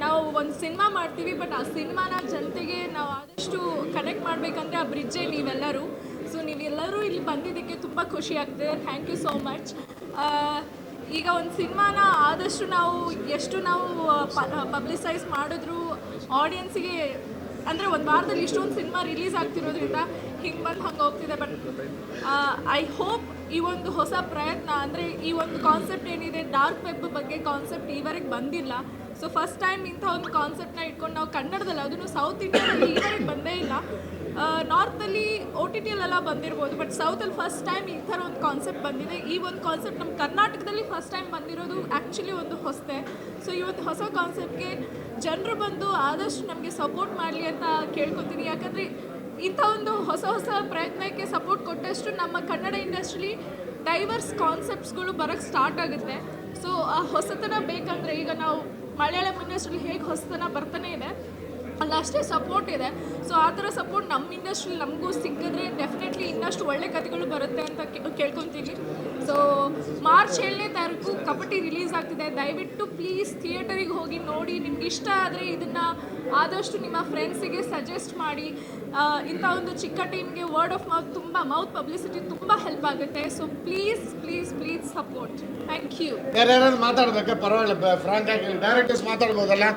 ನಾವು ಒಂದು ಸಿನಿಮಾ ಮಾಡ್ತೀವಿ, ಬಟ್ ಆ ಸಿನಿಮಾನ ಜನತೆಗೆ ನಾವು ಆದಷ್ಟು ಕನೆಕ್ಟ್ ಮಾಡಬೇಕಂದ್ರೆ ಆ ಬ್ರಿಡ್ಜೇ ನೀವೆಲ್ಲರೂ. ಸೊ ನೀವೆಲ್ಲರೂ ಇಲ್ಲಿ ಬಂದಿದ್ದಕ್ಕೆ ತುಂಬ ಖುಷಿ ಆಗ್ತದೆ. Thank you so much. ಈಗ ಒಂದು ಸಿನಿಮಾನ ಆದಷ್ಟು ಎಷ್ಟು ನಾವು ಪಬ್ಲಿಸೈಸ್ ಮಾಡಿದ್ರು ಆಡಿಯನ್ಸಿಗೆ, ಅಂದರೆ ಒಂದು ವಾರದಲ್ಲಿ ಇಷ್ಟೊಂದು ಸಿನಿಮಾ ರಿಲೀಸ್ ಆಗ್ತಿರೋದ್ರಿಂದ ಹಿಂಗೆ ಬಂದು ಹಂಗೆ ಹೋಗ್ತಿದೆ. ಬಟ್ ಐ ಹೋಪ್ ಈ ಒಂದು ಹೊಸ ಪ್ರಯತ್ನ, ಅಂದರೆ ಈ ಒಂದು ಕಾನ್ಸೆಪ್ಟ್ ಏನಿದೆ ಡಾರ್ಕ್ ವೆಬ್ ಬಗ್ಗೆ ಕಾನ್ಸೆಪ್ಟ್ ಈವರೆಗೆ ಬಂದಿಲ್ಲ. ಸೊ ಫಸ್ಟ್ ಟೈಮ್ ಇಂಥ ಒಂದು ಕಾನ್ಸೆಪ್ಟನ್ನ ಇಟ್ಕೊಂಡು ನಾವು ಕನ್ನಡದಲ್ಲಿ, ಅದನ್ನು ಸೌತ್ ಇಂಡಿಯಾದಲ್ಲಿ ಈವರೆಗೆ ಬಂದೇ ಇಲ್ಲ. ನಾರ್ತಲ್ಲಿ OTTಯಲ್ಲೆಲ್ಲ ಬಂದಿರ್ಬೋದು, ಬಟ್ ಸೌತಲ್ಲಿ ಫಸ್ಟ್ ಟೈಮ್ ಈ ಥರ ಒಂದು ಕಾನ್ಸೆಪ್ಟ್ ಬಂದಿದೆ. ಈ ಒಂದು ಕಾನ್ಸೆಪ್ಟ್ ನಮ್ಮ ಕರ್ನಾಟಕದಲ್ಲಿ ಫಸ್ಟ್ ಟೈಮ್ ಬಂದಿರೋದು ಆ್ಯಕ್ಚುಲಿ ಒಂದು ಹೊಸತೆ. ಸೊ ಈ ಒಂದು ಹೊಸ ಕಾನ್ಸೆಪ್ಟ್ಗೆ ಜನರು ಬಂದು ಆದಷ್ಟು ನಮಗೆ ಸಪೋರ್ಟ್ ಮಾಡಲಿ ಅಂತ ಕೇಳ್ಕೊತೀನಿ. ಯಾಕಂದರೆ ಇಂಥ ಒಂದು ಹೊಸ ಪ್ರಯತ್ನಕ್ಕೆ ಸಪೋರ್ಟ್ ಕೊಟ್ಟಷ್ಟು ನಮ್ಮ ಕನ್ನಡ ಇಂಡಸ್ಟ್ರಿಲಿ ಡೈವರ್ಸ್ ಕಾನ್ಸೆಪ್ಟ್ಸ್ಗಳು ಬರೋಕ್ಕೆ ಸ್ಟಾರ್ಟ್ ಆಗುತ್ತೆ. ಸೊ ಆ ಹೊಸತನ ಬೇಕಂದರೆ ಈಗ ನಾವು ಮಲಯಾಳಂ ಇಂಡಸ್ಟ್ರಿಲಿ ಹೇಗೆ ಹೊಸತನ ಬರ್ತಾನೆ ಇದೆ, ಅಲ್ಲ ಅಷ್ಟೇ ಸಪೋರ್ಟ್ ಇದೆ. ಸೊ ಆ ಥರ ಸಪೋರ್ಟ್ ನಮ್ಮ ಇಂಡಸ್ಟ್ರಿ ನಮಗೂ ಸಿಕ್ಕಿದ್ರೆ ಡೆಫಿನೆಟ್ಲಿ ಇನ್ನಷ್ಟು ಒಳ್ಳೆ ಕಥೆಗಳು ಬರುತ್ತೆ ಅಂತ ಕೇಳ್ಕೊತೀನಿ. ಸೊ ಮಾರ್ಚ್ 7ನೇ ತಾರೀಕು ಕಪಟಿ ರಿಲೀಸ್ ಆಗ್ತಿದೆ. ದಯವಿಟ್ಟು ಪ್ಲೀಸ್ ಥಿಯೇಟರಿಗೆ ಹೋಗಿ ನೋಡಿ. ನಿಮ್ಗೆ ಇಷ್ಟ ಆದರೆ ಇದನ್ನು ಆದಷ್ಟು ನಿಮ್ಮ ಫ್ರೆಂಡ್ಸಿಗೆ ಸಜೆಸ್ಟ್ ಮಾಡಿ. ಇಂಥ ಒಂದು ಚಿಕ್ಕ ಟೀಮ್ಗೆ ವರ್ಡ್ ಆಫ್ ಮೌತ್ ಪಬ್ಲಿಸಿಟಿ ತುಂಬ ಹೆಲ್ಪ್ ಆಗುತ್ತೆ. So please please please support. Thank you. ಯಾರ್ಯಾರು ಮಾತಾಡ್ಬೇಕಾ? ಪರವಾಗಿಲ್ಲ, ಫ್ರಾಂಕ್ ಆಗಿ ಡೈರೆಕ್ಟರ್ಸ್ ಮಾತಾಡ್ಬೋದಲ್ಲ.